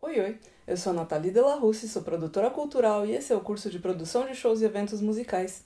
Oi, oi! Eu sou a Nathalie Delarusse, sou produtora cultural e esse é o curso de produção de shows e eventos musicais.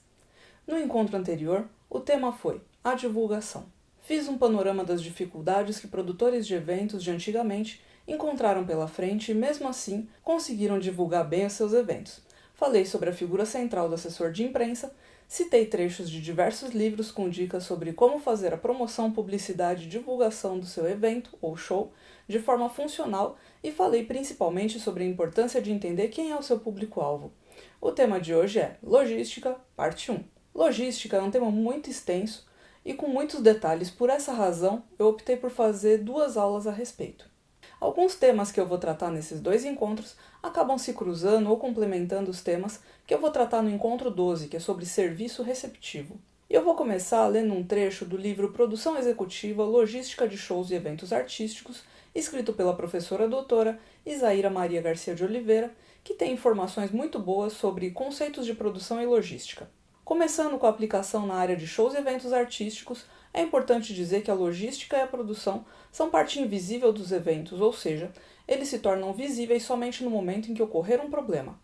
No encontro anterior, o tema foi a divulgação. Fiz um panorama das dificuldades que produtores de eventos de antigamente encontraram pela frente e, mesmo assim, conseguiram divulgar bem os seus eventos. Falei sobre a figura central do assessor de imprensa, citei trechos de diversos livros com dicas sobre como fazer a promoção, publicidade e divulgação do seu evento ou show de forma funcional e falei principalmente sobre a importância de entender quem é o seu público-alvo. O tema de hoje é Logística, parte 1. Logística é um tema muito extenso e com muitos detalhes, por essa razão eu optei por fazer 2 aulas a respeito. Alguns temas que eu vou tratar nesses 2 encontros acabam se cruzando ou complementando os temas que eu vou tratar no encontro 12, que é sobre serviço receptivo. E eu vou começar lendo um trecho do livro Produção Executiva, Logística de Shows e Eventos Artísticos, escrito pela professora doutora Isaíra Maria Garcia de Oliveira, que tem informações muito boas sobre conceitos de produção e logística. Começando com a aplicação na área de shows e eventos artísticos, é importante dizer que a logística e a produção são parte invisível dos eventos, ou seja, eles se tornam visíveis somente no momento em que ocorrer um problema.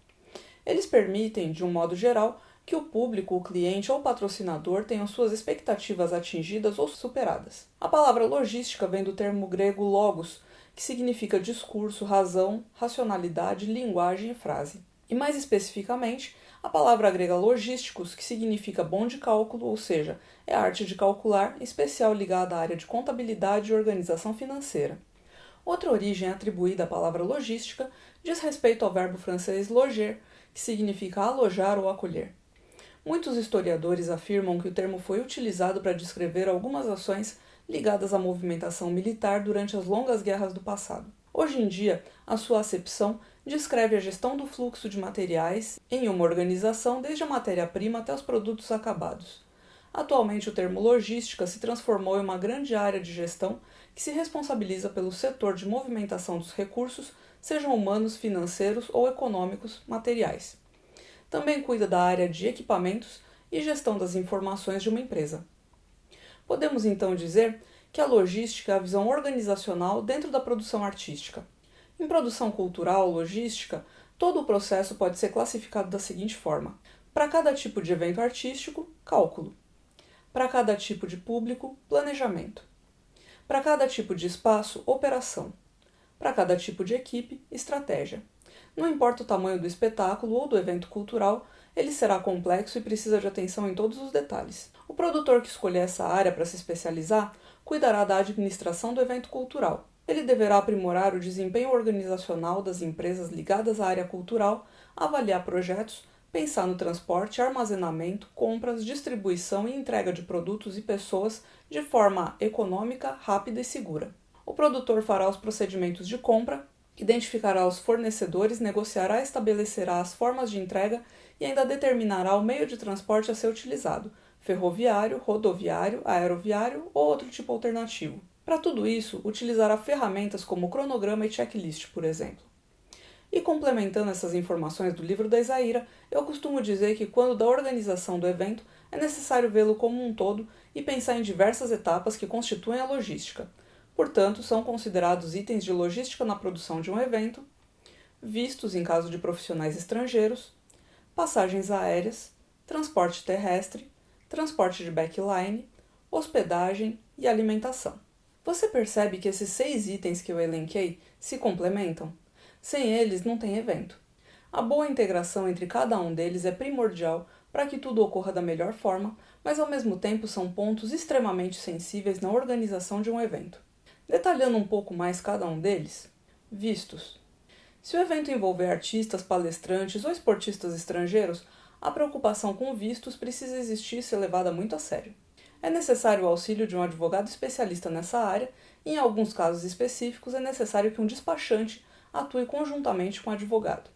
Eles permitem, de um modo geral, que o público, o cliente ou o patrocinador tenham suas expectativas atingidas ou superadas. A palavra logística vem do termo grego logos, que significa discurso, razão, racionalidade, linguagem e frase. E mais especificamente, a palavra grega logísticos, que significa bom de cálculo, ou seja, é a arte de calcular, em especial ligada à área de contabilidade e organização financeira. Outra origem atribuída à palavra logística diz respeito ao verbo francês loger, que significa alojar ou acolher. Muitos historiadores afirmam que o termo foi utilizado para descrever algumas ações ligadas à movimentação militar durante as longas guerras do passado. Hoje em dia, a sua acepção descreve a gestão do fluxo de materiais em uma organização desde a matéria-prima até os produtos acabados. Atualmente, o termo logística se transformou em uma grande área de gestão que se responsabiliza pelo setor de movimentação dos recursos, sejam humanos, financeiros ou econômicos, materiais. Também cuida da área de equipamentos e gestão das informações de uma empresa. Podemos então dizer que a logística é a visão organizacional dentro da produção artística. Em produção cultural, logística, todo o processo pode ser classificado da seguinte forma: para cada tipo de evento artístico, cálculo; para cada tipo de público, planejamento; para cada tipo de espaço, operação; para cada tipo de equipe, estratégia. Não importa o tamanho do espetáculo ou do evento cultural, ele será complexo e precisa de atenção em todos os detalhes. O produtor que escolher essa área para se especializar cuidará da administração do evento cultural. Ele deverá aprimorar o desempenho organizacional das empresas ligadas à área cultural, avaliar projetos, pensar no transporte, armazenamento, compras, distribuição e entrega de produtos e pessoas de forma econômica, rápida e segura. O produtor fará os procedimentos de compra, identificará os fornecedores, negociará e estabelecerá as formas de entrega e ainda determinará o meio de transporte a ser utilizado, ferroviário, rodoviário, aeroviário ou outro tipo alternativo. Para tudo isso, utilizará ferramentas como cronograma e checklist, por exemplo. E complementando essas informações do livro da Isaíra, eu costumo dizer que quando da organização do evento, é necessário vê-lo como um todo e pensar em diversas etapas que constituem a logística. Portanto, são considerados itens de logística na produção de um evento, vistos em caso de profissionais estrangeiros, passagens aéreas, transporte terrestre, transporte de backline, hospedagem e alimentação. Você percebe que esses 6 itens que eu elenquei se complementam? Sem eles, não tem evento. A boa integração entre cada um deles é primordial para que tudo ocorra da melhor forma, mas ao mesmo tempo são pontos extremamente sensíveis na organização de um evento. Detalhando um pouco mais cada um deles, vistos. Se o evento envolver artistas, palestrantes ou esportistas estrangeiros, a preocupação com vistos precisa existir e ser levada muito a sério. É necessário o auxílio de um advogado especialista nessa área e, em alguns casos específicos, é necessário que um despachante atue conjuntamente com o advogado.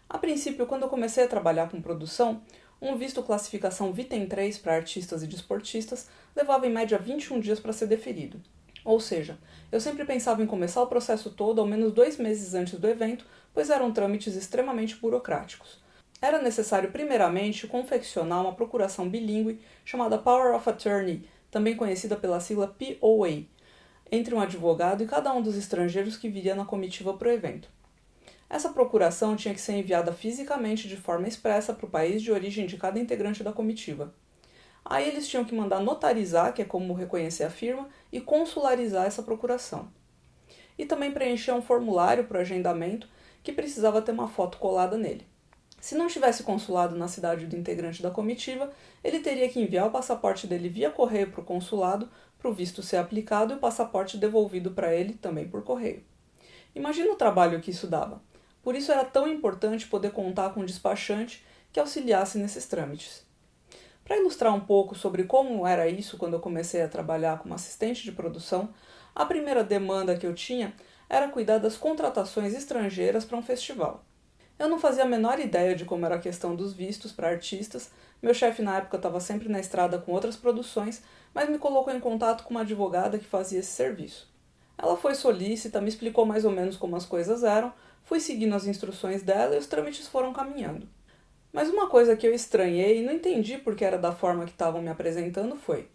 A princípio, quando eu comecei a trabalhar com produção, um visto classificação Vitem 3 para artistas e desportistas levava em média 21 dias para ser deferido. Ou seja, eu sempre pensava em começar o processo todo ao menos 2 meses antes do evento, pois eram trâmites extremamente burocráticos. Era necessário primeiramente confeccionar uma procuração bilíngue chamada Power of Attorney, também conhecida pela sigla POA, entre um advogado e cada um dos estrangeiros que viria na comitiva para o evento. Essa procuração tinha que ser enviada fisicamente de forma expressa para o país de origem de cada integrante da comitiva. Aí eles tinham que mandar notarizar, que é como reconhecer a firma, e consularizar essa procuração. E também preencher um formulário para o agendamento que precisava ter uma foto colada nele. Se não tivesse consulado na cidade do integrante da comitiva, ele teria que enviar o passaporte dele via correio para o consulado, para o visto ser aplicado e o passaporte devolvido para ele também por correio. Imagina o trabalho que isso dava. Por isso era tão importante poder contar com um despachante que auxiliasse nesses trâmites. Para ilustrar um pouco sobre como era isso quando eu comecei a trabalhar como assistente de produção, a primeira demanda que eu tinha era cuidar das contratações estrangeiras para um festival. Eu não fazia a menor ideia de como era a questão dos vistos para artistas, meu chefe na época estava sempre na estrada com outras produções, mas me colocou em contato com uma advogada que fazia esse serviço. Ela foi solícita, me explicou mais ou menos como as coisas eram, fui seguindo as instruções dela e os trâmites foram caminhando. Mas uma coisa que eu estranhei e não entendi porque era da forma que estavam me apresentando foi: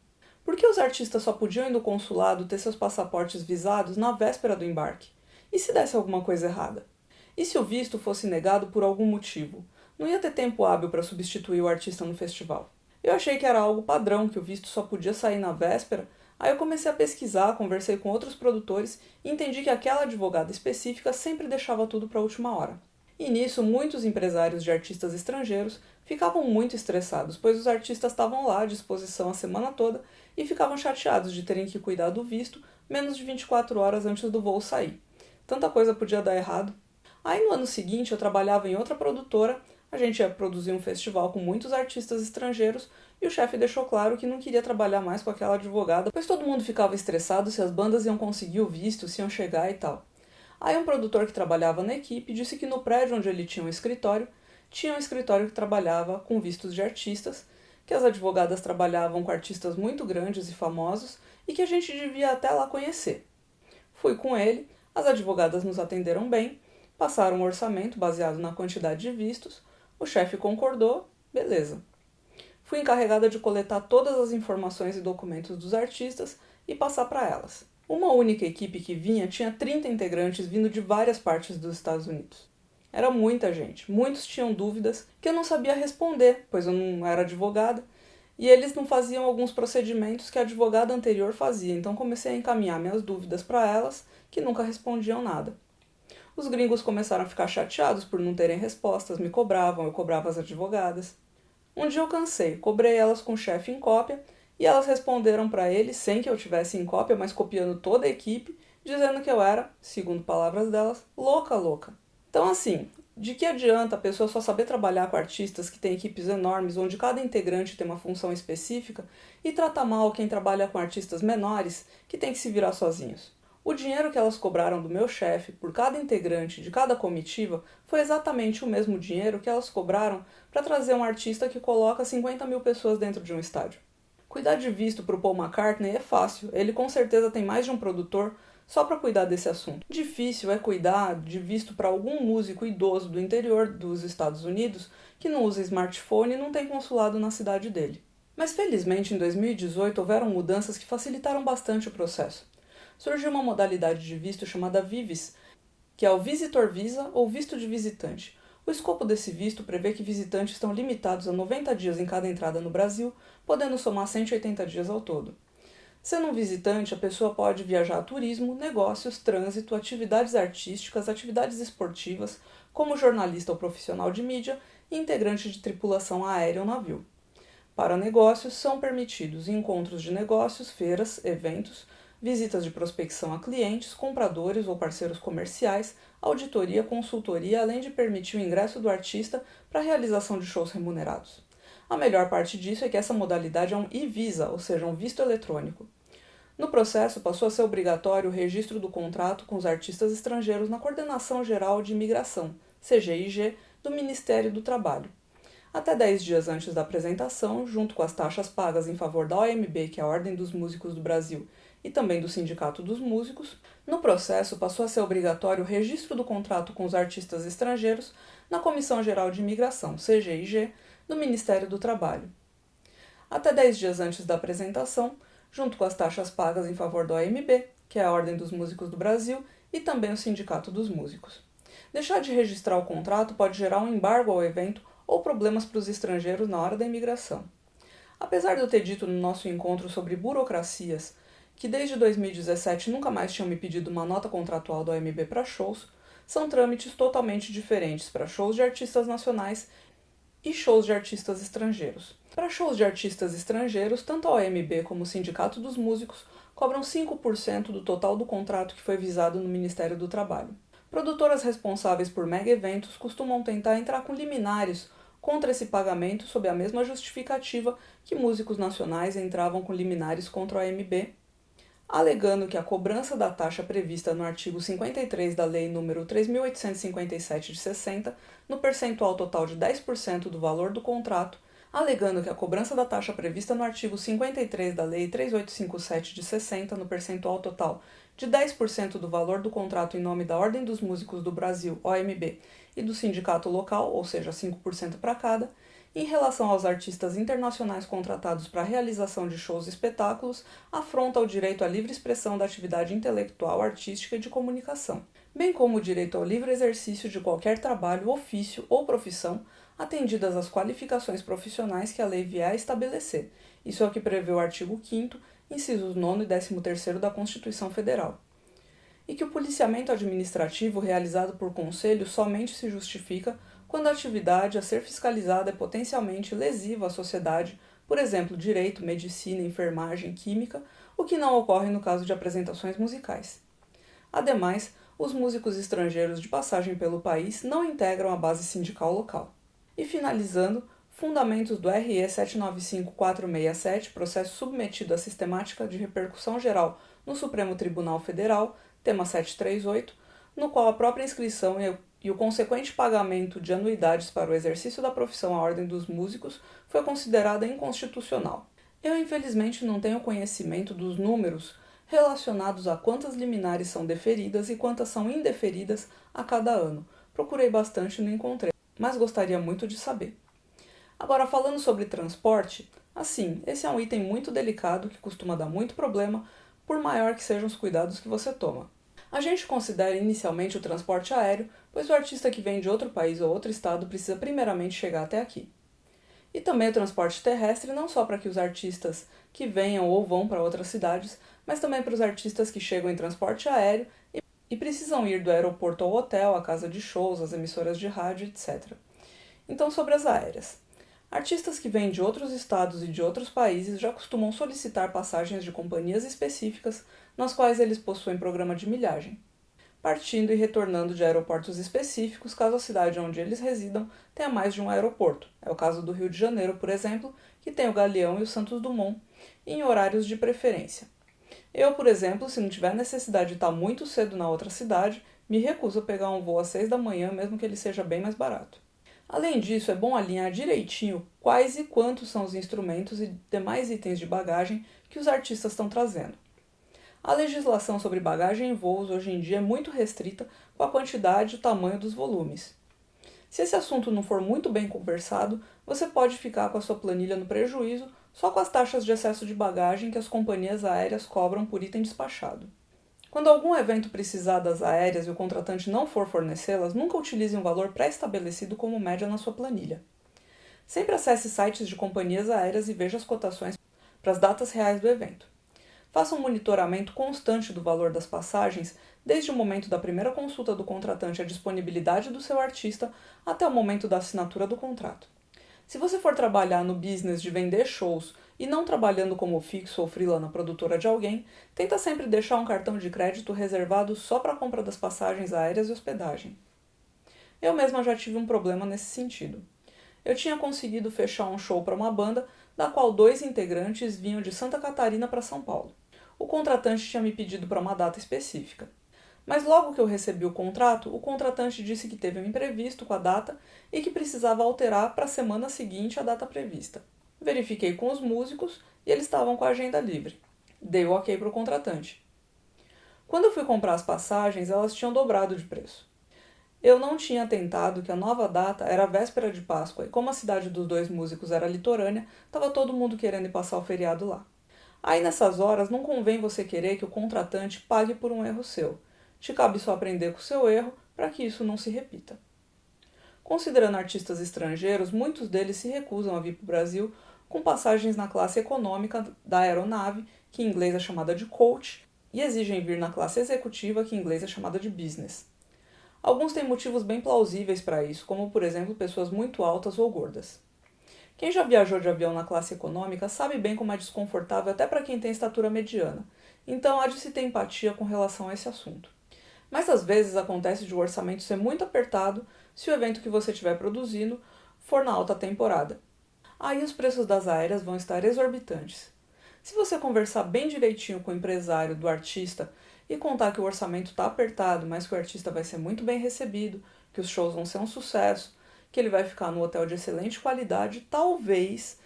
por que os artistas só podiam ir no consulado ter seus passaportes visados na véspera do embarque? E se desse alguma coisa errada? E se o visto fosse negado por algum motivo? Não ia ter tempo hábil para substituir o artista no festival. Eu achei que era algo padrão, que o visto só podia sair na véspera. Aí eu comecei a pesquisar, conversei com outros produtores e entendi que aquela advogada específica sempre deixava tudo para a última hora. E nisso, muitos empresários de artistas estrangeiros ficavam muito estressados, pois os artistas estavam lá à disposição a semana toda e ficavam chateados de terem que cuidar do visto menos de 24 horas antes do voo sair. Tanta coisa podia dar errado. Aí no ano seguinte eu trabalhava em outra produtora, a gente ia produzir um festival com muitos artistas estrangeiros e o chefe deixou claro que não queria trabalhar mais com aquela advogada, pois todo mundo ficava estressado se as bandas iam conseguir o visto, se iam chegar e tal. Aí um produtor que trabalhava na equipe disse que no prédio onde ele tinha um escritório que trabalhava com vistos de artistas, que as advogadas trabalhavam com artistas muito grandes e famosos e que a gente devia até lá conhecer. Fui com ele, as advogadas nos atenderam bem, passaram um orçamento baseado na quantidade de vistos, o chefe concordou, beleza. Fui encarregada de coletar todas as informações e documentos dos artistas e passar para elas. Uma única equipe que vinha tinha 30 integrantes vindo de várias partes dos Estados Unidos. Era muita gente, muitos tinham dúvidas que eu não sabia responder, pois eu não era advogada, e eles não faziam alguns procedimentos que a advogada anterior fazia, então comecei a encaminhar minhas dúvidas para elas, que nunca respondiam nada. Os gringos começaram a ficar chateados por não terem respostas, me cobravam, eu cobrava as advogadas. Um dia eu cansei, cobrei elas com o chefe em cópia, e elas responderam para ele, sem que eu tivesse em cópia, mas copiando toda a equipe, dizendo que eu era, segundo palavras delas, louca. Então assim, de que adianta a pessoa só saber trabalhar com artistas que têm equipes enormes, onde cada integrante tem uma função específica, e tratar mal quem trabalha com artistas menores, que tem que se virar sozinhos? O dinheiro que elas cobraram do meu chefe por cada integrante de cada comitiva foi exatamente o mesmo dinheiro que elas cobraram para trazer um artista que coloca 50 mil pessoas dentro de um estádio. Cuidar de visto para o Paul McCartney é fácil, ele com certeza tem mais de um produtor só para cuidar desse assunto. Difícil é cuidar de visto para algum músico idoso do interior dos Estados Unidos que não usa smartphone e não tem consulado na cidade dele. Mas felizmente em 2018 houveram mudanças que facilitaram bastante o processo. Surgiu uma modalidade de visto chamada VIVIS, que é o Visitor Visa ou visto de visitante. O escopo desse visto prevê que visitantes estão limitados a 90 dias em cada entrada no Brasil, podendo somar 180 dias ao todo. Sendo um visitante, a pessoa pode viajar a turismo, negócios, trânsito, atividades artísticas, atividades esportivas, como jornalista ou profissional de mídia e integrante de tripulação aérea ou navio. Para negócios, são permitidos encontros de negócios, feiras, eventos, visitas de prospecção a clientes, compradores ou parceiros comerciais, auditoria, consultoria, além de permitir o ingresso do artista para a realização de shows remunerados. A melhor parte disso é que essa modalidade é um e-visa, ou seja, um visto eletrônico. No processo, passou a ser obrigatório o registro do contrato com os artistas estrangeiros na Coordenação Geral de Imigração, CGIG, do Ministério do Trabalho. Até 10 dias antes da apresentação, junto com as taxas pagas em favor da OMB, que é a Ordem dos Músicos do Brasil, e também do Sindicato dos Músicos, no processo passou a ser obrigatório o registro do contrato com os artistas estrangeiros na Comissão Geral de Imigração, CGIG, do Ministério do Trabalho. Até 10 dias antes da apresentação, junto com as taxas pagas em favor da OMB, que é a Ordem dos Músicos do Brasil, e também o Sindicato dos Músicos. Deixar de registrar o contrato pode gerar um embargo ao evento ou problemas para os estrangeiros na hora da imigração. Apesar de eu ter dito no nosso encontro sobre burocracias que desde 2017 nunca mais tinham me pedido uma nota contratual da OMB para shows, são trâmites totalmente diferentes para shows de artistas nacionais e shows de artistas estrangeiros. Para shows de artistas estrangeiros, tanto a OMB como o Sindicato dos Músicos cobram 5% do total do contrato que foi visado no Ministério do Trabalho. Produtoras responsáveis por mega eventos costumam tentar entrar com liminares contra esse pagamento sob a mesma justificativa que músicos nacionais entravam com liminares contra a OMB, alegando que a cobrança da taxa prevista no artigo 53 da Lei nº 3.857 de 60, no percentual total de 10% do valor do contrato, alegando que a cobrança da taxa prevista no artigo 53 da Lei 3857 de 60, no percentual total de 10% do valor do contrato em nome da Ordem dos Músicos do Brasil, OMB, e do sindicato local, ou seja, 5% para cada, em relação aos artistas internacionais contratados para a realização de shows e espetáculos, afronta o direito à livre expressão da atividade intelectual, artística e de comunicação, bem como o direito ao livre exercício de qualquer trabalho, ofício ou profissão, atendidas as qualificações profissionais que a lei vier a estabelecer. Isso é o que prevê o artigo 5º, incisos 9º e 13º da Constituição Federal. E que o policiamento administrativo realizado por conselho somente se justifica quando a atividade a ser fiscalizada é potencialmente lesiva à sociedade, por exemplo, direito, medicina, enfermagem, química, o que não ocorre no caso de apresentações musicais. Ademais, os músicos estrangeiros de passagem pelo país não integram a base sindical local. E finalizando, fundamentos do RE 795467, processo submetido à sistemática de repercussão geral no Supremo Tribunal Federal, tema 738, no qual a própria inscrição e o consequente pagamento de anuidades para o exercício da profissão à Ordem dos Músicos foi considerada inconstitucional. Eu, infelizmente, não tenho conhecimento dos números relacionados a quantas liminares são deferidas e quantas são indeferidas a cada ano. Procurei bastante e não encontrei, mas gostaria muito de saber. Agora, falando sobre transporte, assim, esse é um item muito delicado que costuma dar muito problema, por maior que sejam os cuidados que você toma. A gente considera inicialmente o transporte aéreo, pois o artista que vem de outro país ou outro estado precisa primeiramente chegar até aqui. E também o transporte terrestre, não só para que os artistas que venham ou vão para outras cidades, mas também para os artistas que chegam em transporte aéreo e precisam ir do aeroporto ao hotel, à casa de shows, às emissoras de rádio, etc. Então, sobre as aéreas. Artistas que vêm de outros estados e de outros países já costumam solicitar passagens de companhias específicas nas quais eles possuem programa de milhagem, partindo e retornando de aeroportos específicos caso a cidade onde eles residam tenha mais de um aeroporto. É o caso do Rio de Janeiro, por exemplo, que tem o Galeão e o Santos Dumont, em horários de preferência. Eu, por exemplo, se não tiver necessidade de estar muito cedo na outra cidade, me recuso a pegar um voo às 6 da manhã, mesmo que ele seja bem mais barato. Além disso, é bom alinhar direitinho quais e quantos são os instrumentos e demais itens de bagagem que os artistas estão trazendo. A legislação sobre bagagem em voos hoje em dia é muito restrita com a quantidade e o tamanho dos volumes. Se esse assunto não for muito bem conversado, você pode ficar com a sua planilha no prejuízo só com as taxas de excesso de bagagem que as companhias aéreas cobram por item despachado. Quando algum evento precisar das aéreas e o contratante não for fornecê-las, nunca utilize um valor pré-estabelecido como média na sua planilha. Sempre acesse sites de companhias aéreas e veja as cotações para as datas reais do evento. Faça um monitoramento constante do valor das passagens, desde o momento da primeira consulta do contratante à disponibilidade do seu artista até o momento da assinatura do contrato. Se você for trabalhar no business de vender shows e não trabalhando como fixo ou freela na produtora de alguém, tenta sempre deixar um cartão de crédito reservado só para a compra das passagens aéreas e hospedagem. Eu mesma já tive um problema nesse sentido. Eu tinha conseguido fechar um show para uma banda, da qual 2 integrantes vinham de Santa Catarina para São Paulo. O contratante tinha me pedido para uma data específica. Mas logo que eu recebi o contratante disse que teve um imprevisto com a data e que precisava alterar para a semana seguinte a data prevista. Verifiquei com os músicos e eles estavam com a agenda livre. Dei o ok para o contratante. Quando eu fui comprar as passagens, elas tinham dobrado de preço. Eu não tinha atentado que a nova data era a véspera de Páscoa e como a cidade dos 2 músicos era litorânea, estava todo mundo querendo ir passar o feriado lá. Aí nessas horas não convém você querer que o contratante pague por um erro seu. Te cabe só aprender com o seu erro, para que isso não se repita. Considerando artistas estrangeiros, muitos deles se recusam a vir para o Brasil com passagens na classe econômica da aeronave, que em inglês é chamada de coach, e exigem vir na classe executiva, que em inglês é chamada de business. Alguns têm motivos bem plausíveis para isso, como por exemplo pessoas muito altas ou gordas. Quem já viajou de avião na classe econômica sabe bem como é desconfortável até para quem tem estatura mediana, então há de se ter empatia com relação a esse assunto. Mas às vezes acontece de o orçamento ser muito apertado se o evento que você estiver produzindo for na alta temporada. Aí os preços das aéreas vão estar exorbitantes. Se você conversar bem direitinho com o empresário do artista e contar que o orçamento está apertado, mas que o artista vai ser muito bem recebido, que os shows vão ser um sucesso, que ele vai ficar num hotel de excelente qualidade, talvez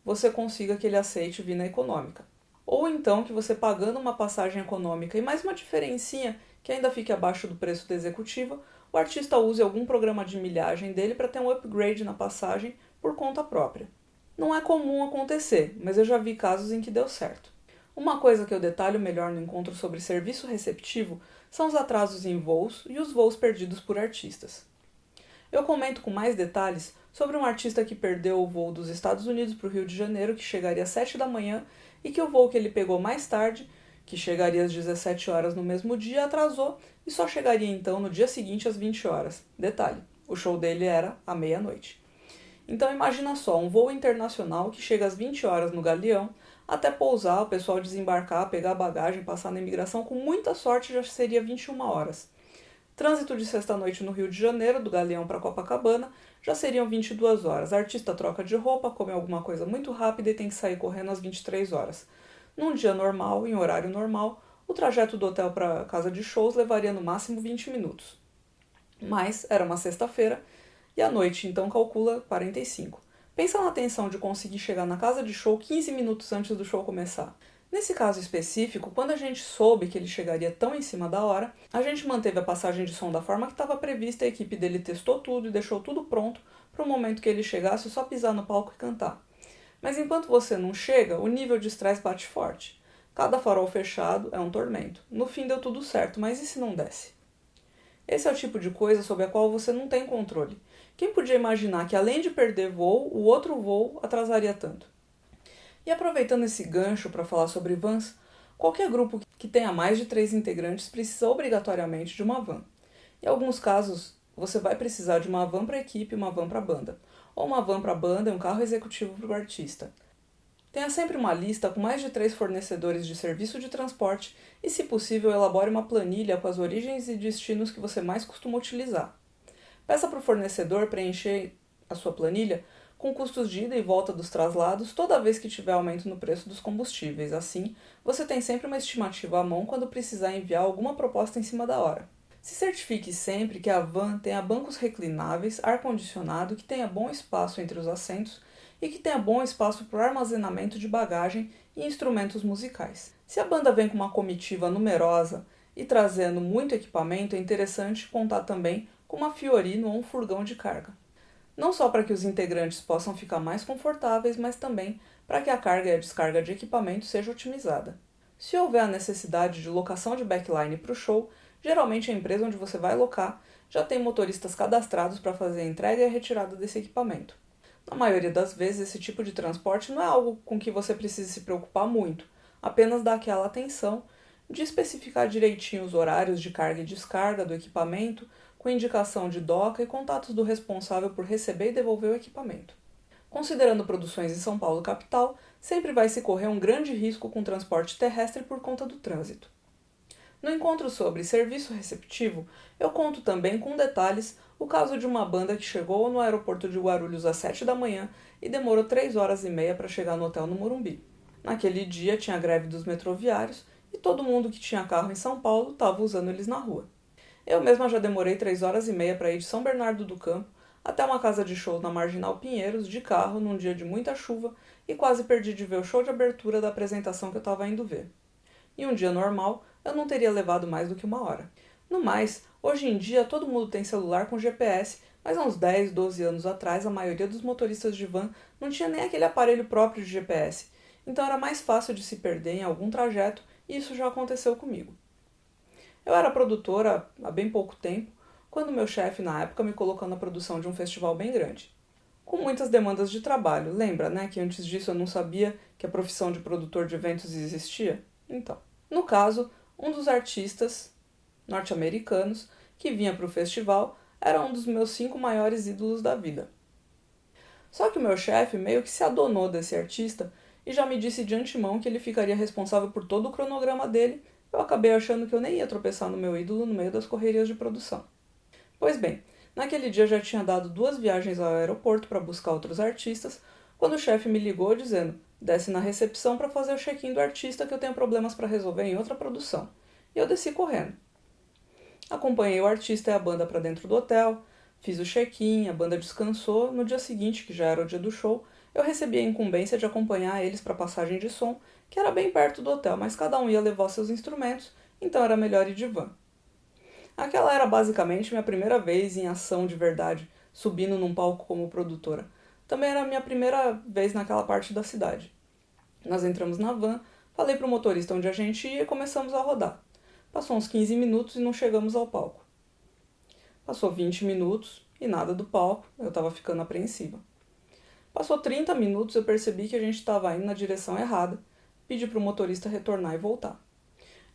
você consiga que ele aceite vir na econômica. Ou então que você pagando uma passagem econômica e mais uma diferencinha que ainda fique abaixo do preço da executiva, o artista use algum programa de milhagem dele para ter um upgrade na passagem por conta própria. Não é comum acontecer, mas eu já vi casos em que deu certo. Uma coisa que eu detalho melhor no encontro sobre serviço receptivo são os atrasos em voos e os voos perdidos por artistas. Eu comento com mais detalhes sobre um artista que perdeu o voo dos Estados Unidos para o Rio de Janeiro, que chegaria às 7 da manhã, e que o voo que ele pegou mais tarde, que chegaria às 17 horas no mesmo dia, atrasou e só chegaria então no dia seguinte às 20 horas. Detalhe, o show dele era à meia-noite. Então imagina só, um voo internacional que chega às 20 horas no Galeão, até pousar, o pessoal desembarcar, pegar a bagagem, passar na imigração, com muita sorte já seria 21 horas. Trânsito de sexta-noite no Rio de Janeiro, do Galeão para Copacabana, já seriam 22 horas. A artista troca de roupa, come alguma coisa muito rápida e tem que sair correndo às 23 horas. Num dia normal, em horário normal, o trajeto do hotel para a casa de shows levaria no máximo 20 minutos. Mas era uma sexta-feira e à noite, então calcula 45. Pensa na tensão de conseguir chegar na casa de show 15 minutos antes do show começar. Nesse caso específico, quando a gente soube que ele chegaria tão em cima da hora, a gente manteve a passagem de som da forma que estava prevista, a equipe dele testou tudo e deixou tudo pronto para o momento que ele chegasse só pisar no palco e cantar. Mas enquanto você não chega, o nível de estresse bate forte. Cada farol fechado é um tormento. No fim deu tudo certo, mas e se não desse? Esse é o tipo de coisa sobre a qual você não tem controle. Quem podia imaginar que além de perder voo, o outro voo atrasaria tanto? E aproveitando esse gancho para falar sobre vans, qualquer grupo que tenha mais de 3 integrantes precisa obrigatoriamente de uma van. Em alguns casos, você vai precisar de uma van para a equipe e uma van para a banda, ou uma van para a banda e um carro executivo para o artista. Tenha sempre uma lista com mais de 3 fornecedores de serviço de transporte e, se possível, elabore uma planilha com as origens e destinos que você mais costuma utilizar. Peça para o fornecedor preencher a sua planilha com custos de ida e volta dos traslados toda vez que tiver aumento no preço dos combustíveis. Assim, você tem sempre uma estimativa à mão quando precisar enviar alguma proposta em cima da hora. Se certifique sempre que a van tenha bancos reclináveis, ar-condicionado, que tenha bom espaço entre os assentos e que tenha bom espaço para o armazenamento de bagagem e instrumentos musicais. Se a banda vem com uma comitiva numerosa e trazendo muito equipamento, é interessante contar também com uma Fiorino ou um furgão de carga. Não só para que os integrantes possam ficar mais confortáveis, mas também para que a carga e a descarga de equipamento seja otimizada. Se houver a necessidade de locação de backline para o show, geralmente a empresa onde você vai locar já tem motoristas cadastrados para fazer a entrega e a retirada desse equipamento. Na maioria das vezes, esse tipo de transporte não é algo com que você precise se preocupar muito, apenas dar aquela atenção de especificar direitinho os horários de carga e descarga do equipamento, com indicação de doca e contatos do responsável por receber e devolver o equipamento. Considerando produções em São Paulo capital, sempre vai se correr um grande risco com transporte terrestre por conta do trânsito. No encontro sobre serviço receptivo, eu conto também com detalhes o caso de uma banda que chegou no aeroporto de Guarulhos às 7 da manhã e demorou 3 horas e meia para chegar no hotel no Morumbi. Naquele dia tinha greve dos metroviários e todo mundo que tinha carro em São Paulo estava usando eles na rua. Eu mesma já demorei 3 horas e meia para ir de São Bernardo do Campo até uma casa de show na Marginal Pinheiros, de carro, num dia de muita chuva, e quase perdi de ver o show de abertura da apresentação que eu estava indo ver. Em um dia normal, eu não teria levado mais do que 1 hora. No mais, hoje em dia todo mundo tem celular com GPS, mas há uns 10, 12 anos atrás a maioria dos motoristas de van não tinha nem aquele aparelho próprio de GPS, então era mais fácil de se perder em algum trajeto e isso já aconteceu comigo. Eu era produtora há bem pouco tempo, quando meu chefe na época me colocou na produção de um festival bem grande. Com muitas demandas de trabalho, lembra, né, que antes disso eu não sabia que a profissão de produtor de eventos existia? Então, no caso, um dos artistas norte-americanos que vinha para o festival era um dos meus 5 maiores ídolos da vida. Só que o meu chefe meio que se adonou desse artista e já me disse de antemão que ele ficaria responsável por todo o cronograma dele. Eu acabei achando que eu nem ia tropeçar no meu ídolo no meio das correrias de produção. Pois bem, naquele dia eu já tinha dado 2 viagens ao aeroporto para buscar outros artistas, quando o chefe me ligou dizendo: desce na recepção para fazer o check-in do artista que eu tenho problemas para resolver em outra produção. E eu desci correndo. Acompanhei o artista e a banda para dentro do hotel, fiz o check-in, a banda descansou. No dia seguinte, que já era o dia do show, eu recebi a incumbência de acompanhar eles para a passagem de som, que era bem perto do hotel, mas cada um ia levar seus instrumentos, então era melhor ir de van. Aquela era basicamente minha primeira vez em ação de verdade, subindo num palco como produtora. Também era a minha primeira vez naquela parte da cidade. Nós entramos na van, falei pro motorista onde a gente ia e começamos a rodar. Passou uns 15 minutos e não chegamos ao palco. Passou 20 minutos e nada do palco, eu estava ficando apreensiva. Passou 30 minutos e eu percebi que a gente estava indo na direção errada, pedi pro motorista retornar e voltar.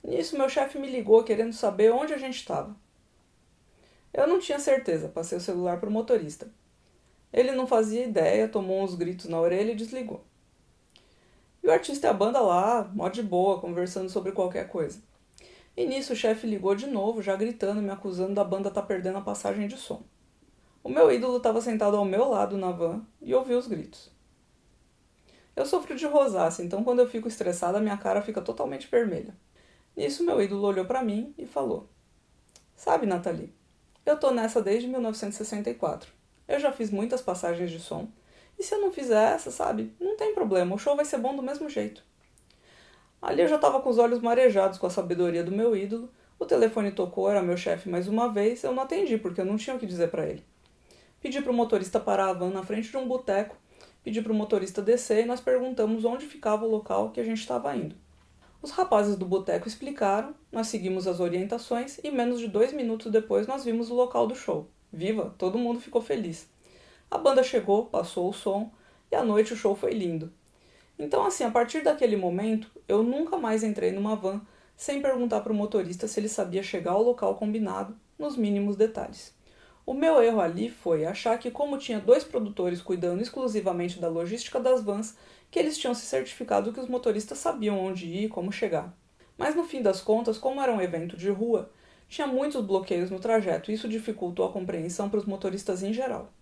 Nisso, meu chefe me ligou querendo saber onde a gente estava. Eu não tinha certeza, passei o celular pro motorista. Ele não fazia ideia, tomou uns gritos na orelha e desligou. E o artista e a banda lá, mó de boa, conversando sobre qualquer coisa. E nisso o chefe ligou de novo, já gritando, me acusando da banda estar perdendo a passagem de som. O meu ídolo estava sentado ao meu lado na van e ouviu os gritos. Eu sofro de rosácea, então quando eu fico estressada, minha cara fica totalmente vermelha. Nisso meu ídolo olhou para mim e falou: sabe, Nathalie, eu tô nessa desde 1964. Eu já fiz muitas passagens de som, e se eu não fizer essa, sabe, não tem problema, o show vai ser bom do mesmo jeito. Ali eu já estava com os olhos marejados com a sabedoria do meu ídolo. O telefone tocou, era meu chefe mais uma vez. Eu não atendi porque eu não tinha o que dizer para ele. Pedi para o motorista parar a van na frente de um boteco, pedi para o motorista descer e nós perguntamos onde ficava o local que a gente estava indo. Os rapazes do boteco explicaram, nós seguimos as orientações e menos de 2 minutos depois nós vimos o local do show. Viva! Todo mundo ficou feliz. A banda chegou, passou o som e à noite o show foi lindo. Então, assim, a partir daquele momento, eu nunca mais entrei numa van sem perguntar para o motorista se ele sabia chegar ao local combinado, nos mínimos detalhes. O meu erro ali foi achar que, como tinha 2 produtores cuidando exclusivamente da logística das vans, que eles tinham se certificado que os motoristas sabiam onde ir e como chegar. Mas no fim das contas, como era um evento de rua, tinha muitos bloqueios no trajeto e isso dificultou a compreensão para os motoristas em geral.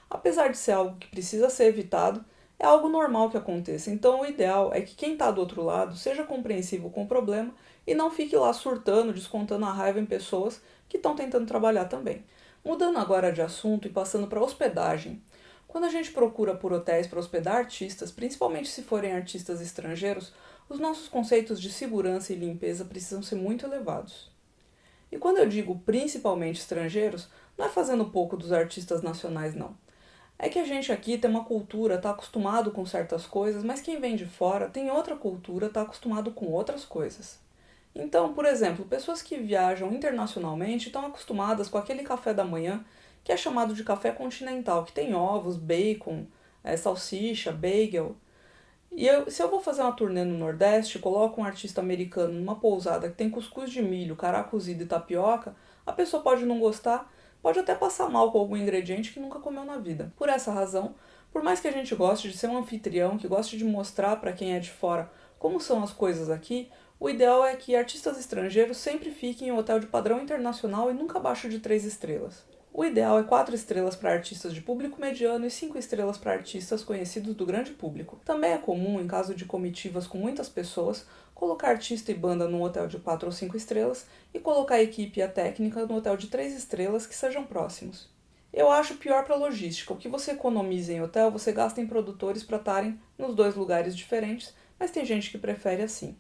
Apesar de ser algo que precisa ser evitado, é algo normal que aconteça, então o ideal é que quem está do outro lado seja compreensivo com o problema e não fique lá surtando, descontando a raiva em pessoas que estão tentando trabalhar também. Mudando agora de assunto e passando para hospedagem. Quando a gente procura por hotéis para hospedar artistas, principalmente se forem artistas estrangeiros, os nossos conceitos de segurança e limpeza precisam ser muito elevados. E quando eu digo principalmente estrangeiros, não é fazendo pouco dos artistas nacionais não. É que a gente aqui tem uma cultura, está acostumado com certas coisas, mas quem vem de fora tem outra cultura, está acostumado com outras coisas. Então, por exemplo, pessoas que viajam internacionalmente estão acostumadas com aquele café da manhã que é chamado de café continental, que tem ovos, bacon, salsicha, bagel. Se eu vou fazer uma turnê no Nordeste, coloco um artista americano numa pousada que tem cuscuz de milho, cará cozido e tapioca, a pessoa pode não gostar, pode até passar mal com algum ingrediente que nunca comeu na vida. Por essa razão, por mais que a gente goste de ser um anfitrião, que goste de mostrar para quem é de fora como são as coisas aqui, o ideal é que artistas estrangeiros sempre fiquem em um hotel de padrão internacional e nunca abaixo de 3 estrelas. O ideal é 4 estrelas para artistas de público mediano e 5 estrelas para artistas conhecidos do grande público. Também é comum, em caso de comitivas com muitas pessoas, colocar artista e banda num hotel de 4 ou 5 estrelas e colocar a equipe e a técnica no hotel de 3 estrelas que sejam próximos. Eu acho pior para a logística. O que você economiza em hotel, você gasta em produtores para estarem nos 2 lugares diferentes, mas tem gente que prefere assim.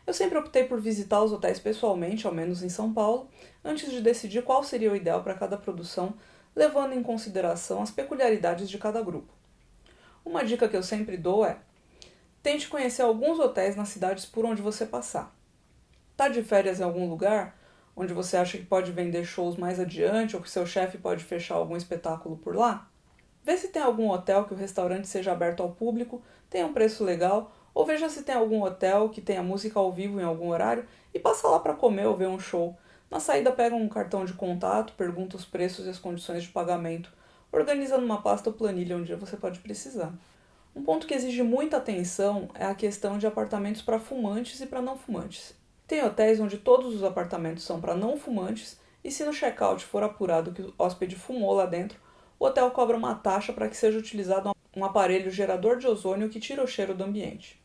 Eu sempre optei por visitar os hotéis pessoalmente, ao menos em São Paulo, antes de decidir qual seria o ideal para cada produção, levando em consideração as peculiaridades de cada grupo. Uma dica que eu sempre dou é: tente conhecer alguns hotéis nas cidades por onde você passar. Tá de férias em algum lugar? onde você acha que pode vender shows mais adiante ou que seu chefe pode fechar algum espetáculo por lá? Vê se tem algum hotel que o restaurante seja aberto ao público, tenha um preço legal, ou veja se tem algum hotel que tenha música ao vivo em algum horário e passa lá para comer ou ver um show. Na saída pega um cartão de contato, pergunta os preços e as condições de pagamento, organiza numa pasta ou planilha onde você pode precisar. Um ponto que exige muita atenção é a questão de apartamentos para fumantes e para não fumantes. Tem hotéis onde todos os apartamentos são para não fumantes e se no check-out for apurado que o hóspede fumou lá dentro, o hotel cobra uma taxa para que seja utilizado um aparelho gerador de ozônio que tira o cheiro do ambiente.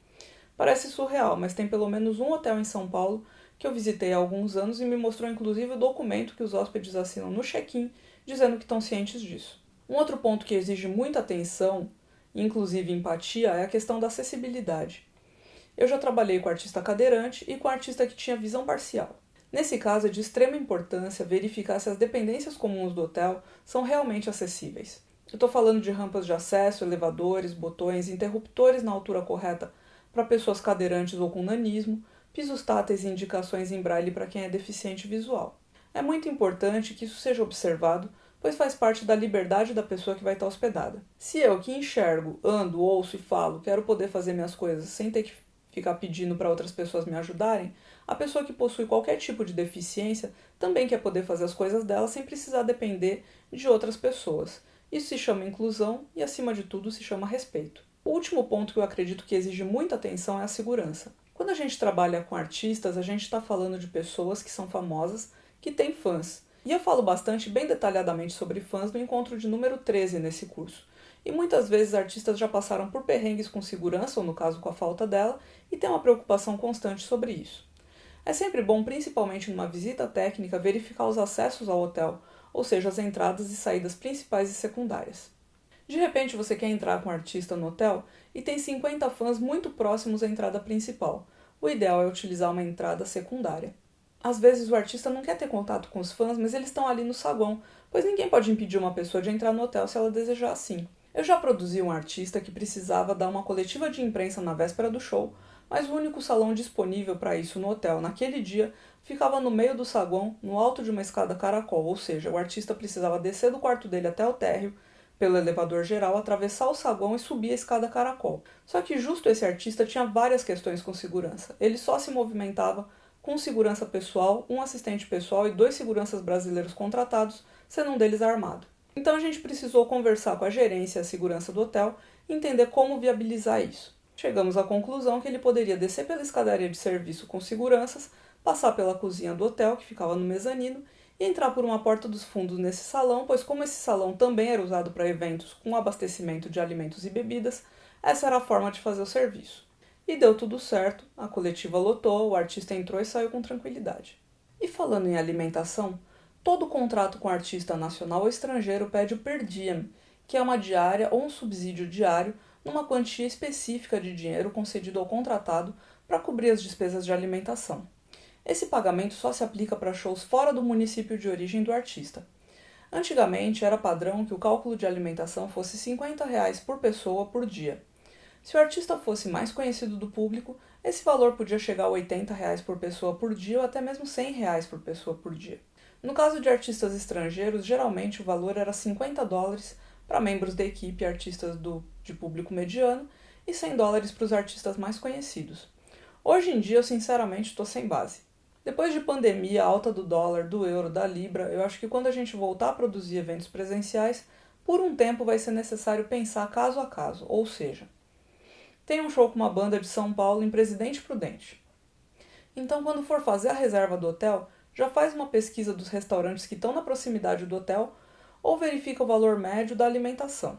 Parece surreal, mas tem pelo menos um hotel em São Paulo que eu visitei há alguns anos e me mostrou inclusive o documento que os hóspedes assinam no check-in dizendo que estão cientes disso. Um outro ponto que exige muita atenção, inclusive empatia, é a questão da acessibilidade. Eu já trabalhei com artista cadeirante e com artista que tinha visão parcial. Nesse caso, é de extrema importância verificar se as dependências comuns do hotel são realmente acessíveis. Eu estou falando de rampas de acesso, elevadores, botões, interruptores na altura correta para pessoas cadeirantes ou com nanismo, pisos táteis e indicações em braille para quem é deficiente visual. É muito importante que isso seja observado, pois faz parte da liberdade da pessoa que vai estar hospedada. Se eu, que enxergo, ando, ouço e falo, quero poder fazer minhas coisas sem ter que ficar pedindo para outras pessoas me ajudarem, a pessoa que possui qualquer tipo de deficiência também quer poder fazer as coisas dela sem precisar depender de outras pessoas. Isso se chama inclusão e, acima de tudo, se chama respeito. O último ponto que eu acredito que exige muita atenção é a segurança. Quando a gente trabalha com artistas, a gente está falando de pessoas que são famosas, que têm fãs. E eu falo bastante, bem detalhadamente sobre fãs no encontro de número 13 nesse curso. E muitas vezes artistas já passaram por perrengues com segurança, ou no caso com a falta dela, e têm uma preocupação constante sobre isso. É sempre bom, principalmente numa visita técnica, verificar os acessos ao hotel, ou seja, as entradas e saídas principais e secundárias. De repente você quer entrar com um artista no hotel e tem 50 fãs muito próximos à entrada principal. O ideal é utilizar uma entrada secundária. Às vezes o artista não quer ter contato com os fãs, mas eles estão ali no saguão, pois ninguém pode impedir uma pessoa de entrar no hotel se ela desejar assim. Eu já produzi um artista que precisava dar uma coletiva de imprensa na véspera do show, mas o único salão disponível para isso no hotel naquele dia ficava no meio do saguão, no alto de uma escada caracol, ou seja, o artista precisava descer do quarto dele até o térreo, pelo elevador geral, atravessar o saguão e subir a escada caracol. Só que justo esse artista tinha várias questões com segurança. Ele só se movimentava com segurança pessoal, um assistente pessoal e 2 seguranças brasileiros contratados, sendo um deles armado. Então a gente precisou conversar com a gerência e a segurança do hotel e entender como viabilizar isso. Chegamos à conclusão que ele poderia descer pela escadaria de serviço com seguranças, passar pela cozinha do hotel, que ficava no mezanino, e entrar por uma porta dos fundos nesse salão, pois como esse salão também era usado para eventos com abastecimento de alimentos e bebidas, essa era a forma de fazer o serviço. E deu tudo certo, a coletiva lotou, o artista entrou e saiu com tranquilidade. E falando em alimentação, todo contrato com artista nacional ou estrangeiro pede o per diem, que é uma diária ou um subsídio diário numa quantia específica de dinheiro concedido ao contratado para cobrir as despesas de alimentação. Esse pagamento só se aplica para shows fora do município de origem do artista. Antigamente era padrão que o cálculo de alimentação fosse R$ 50 por pessoa por dia. Se o artista fosse mais conhecido do público, esse valor podia chegar a R$ 80 por pessoa por dia ou até mesmo R$ 100 por pessoa por dia. No caso de artistas estrangeiros, geralmente o valor era $50 para membros da equipe e artistas de público mediano e $100 para os artistas mais conhecidos. Hoje em dia eu sinceramente estou sem base. Depois de pandemia, alta do dólar, do euro, da libra, eu acho que quando a gente voltar a produzir eventos presenciais, por um tempo vai ser necessário pensar caso a caso, ou seja, tem um show com uma banda de São Paulo em Presidente Prudente. Então, quando for fazer a reserva do hotel, já faz uma pesquisa dos restaurantes que estão na proximidade do hotel ou verifica o valor médio da alimentação.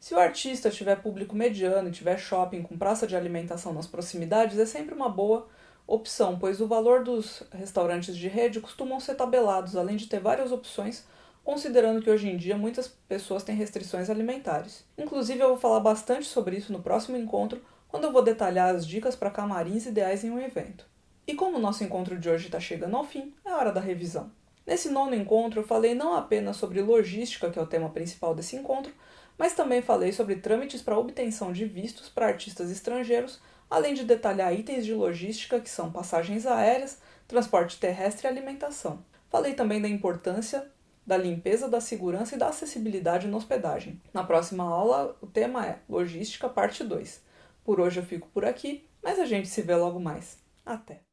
Se o artista tiver público mediano e tiver shopping com praça de alimentação nas proximidades, é sempre uma boa opção, pois o valor dos restaurantes de rede costumam ser tabelados, além de ter várias opções, considerando que hoje em dia muitas pessoas têm restrições alimentares. Inclusive eu vou falar bastante sobre isso no próximo encontro, quando eu vou detalhar as dicas para camarins ideais em um evento. E como o nosso encontro de hoje está chegando ao fim, é hora da revisão. Nesse 9º encontro eu falei não apenas sobre logística, que é o tema principal desse encontro, mas também falei sobre trâmites para obtenção de vistos para artistas estrangeiros, além de detalhar itens de logística que são passagens aéreas, transporte terrestre e alimentação. Falei também da importância da limpeza, da segurança e da acessibilidade na hospedagem. Na próxima aula, o tema é Logística, parte 2. Por hoje eu fico por aqui, mas a gente se vê logo mais. Até!